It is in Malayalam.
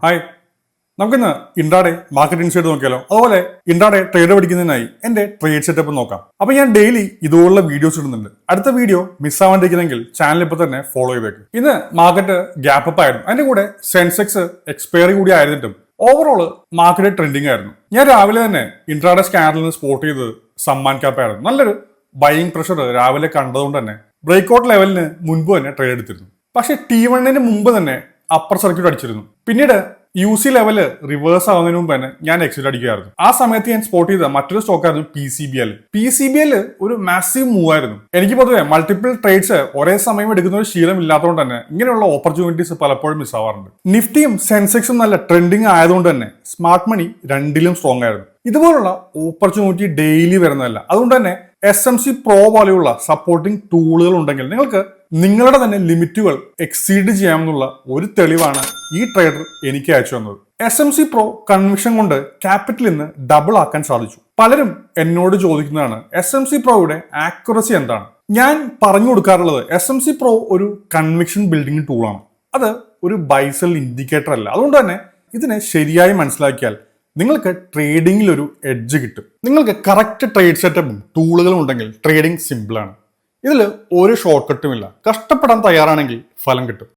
ഹായ്, നമുക്കിന്ന് ഇൻട്രാഡേ മാർക്കറ്റ് ഇൻസൈഡ് നോക്കിയാലോ. അതുപോലെ ഇൻട്രാഡേ ട്രേഡ് പഠിക്കുന്നതിനായി എന്റെ ട്രേഡ് സെറ്റപ്പ് നോക്കാം. അപ്പൊ ഞാൻ ഡെയിലി ഇതുപോലുള്ള വീഡിയോസ് ഇടുന്നുണ്ട്. അടുത്ത വീഡിയോ മിസ്സാവാണ്ടിരിക്കുന്നെങ്കിൽ ചാനൽ ഇപ്പോൾ തന്നെ ഫോളോ ചെയ്തേക്കും. ഇന്ന് മാർക്കറ്റ് ഗ്യാപ്പ് അപ്പ് ആയിരുന്നു. അതിന്റെ കൂടെ സെൻസെക്സ് എക്സ്പയറി കൂടി ആയിരുന്നിട്ടും ഓവറോൾ മാർക്കറ്റ് ട്രെൻഡിങ് ആയിരുന്നു. ഞാൻ രാവിലെ തന്നെ ഇൻട്രാഡേ സ്കാനറിൽ നിന്ന് സ്പോട്ട് ചെയ്തത് സമ്മാൻ ക്യാപ്പ് ആയിരുന്നു. നല്ലൊരു ബൈയിങ് പ്രഷർ രാവിലെ കണ്ടതുകൊണ്ട് തന്നെ ബ്രേക്ക്ഔട്ട് ലെവലിന് മുൻപ് തന്നെ ട്രേഡ് എടുത്തിരുന്നു. പക്ഷെ T1 മുമ്പ് തന്നെ അപ്പർ സർക്യൂട്ട് അടിച്ചിരുന്നു. പിന്നീട് UC ലെവല് റിവേഴ്സ് ആവുന്നതിന് മുമ്പ് തന്നെ ഞാൻ എക്സിറ്റ് അടിക്കുകയായിരുന്നു. ആ സമയത്ത് ഞാൻ സ്പോട്ട് ചെയ്ത മറ്റൊരു സ്റ്റോക്ക് ആയിരുന്നു PCBL. ഒരു മാസീവ് മൂവ് ആയിരുന്നു. എനിക്ക് പൊതുവെ മൾട്ടിപ്പിൾ ട്രേഡ്സ് ഒരേ സമയം എടുക്കുന്ന ഒരു ശീലം ഇല്ലാത്തതുകൊണ്ട് തന്നെ ഇങ്ങനെയുള്ള ഓപ്പർച്യൂണിറ്റീസ് പലപ്പോഴും മിസ് ആവാറുണ്ട്. നിഫ്റ്റിയും സെൻസെക്സും നല്ല ട്രെൻഡിങ് ആയതുകൊണ്ട് തന്നെ സ്മാർട്ട് മണി രണ്ടിലും സ്ട്രോങ് ആയിരുന്നു. ഇതുപോലുള്ള ഓപ്പർച്യൂണിറ്റി ഡെയിലി വരുന്നതല്ല. അതുകൊണ്ട് തന്നെ SMC Pro പോലെയുള്ള സപ്പോർട്ടിംഗ് ടൂളുകൾ ഉണ്ടെങ്കിൽ നിങ്ങൾക്ക് നിങ്ങളുടെ തന്നെ ലിമിറ്റുകൾ എക്സീഡ് ചെയ്യാമെന്നുള്ള ഒരു തെളിവാണ് ഈ ട്രേഡർ എനിക്ക് അയച്ചു തന്നത്. SMC Pro കൺവിക്ഷൻ കൊണ്ട് ക്യാപിറ്റൽ ഇന്ന് ഡബിൾ ആക്കാൻ സാധിച്ചു. പലരും എന്നോട് ചോദിക്കുന്നതാണ് SMC Proയുടെ ആക്യുറസി എന്താണ്. ഞാൻ പറഞ്ഞു കൊടുക്കാറുള്ളത് SMC Pro ഒരു കൺവിക്ഷൻ ബിൽഡിംഗ് ടൂളാണ്. അത് ഒരു ബൈസൽ ഇൻഡിക്കേറ്റർ അല്ല. അതുകൊണ്ട് തന്നെ ഇതിനെ ശരിയായി മനസ്സിലാക്കിയാൽ നിങ്ങൾക്ക് ട്രേഡിംഗിൽ ഒരു എഡ്ജ് കിട്ടും. നിങ്ങൾക്ക് കറക്റ്റ് ട്രേഡ് സെറ്റപ്പും ടൂളുകളും ഉണ്ടെങ്കിൽ ട്രേഡിംഗ് സിമ്പിളാണ്. ഇതിൽ ഒരു ഷോർട്ട് കട്ടും ഇല്ല. കഷ്ടപ്പെടാൻ തയ്യാറാണെങ്കിൽ ഫലം കിട്ടും.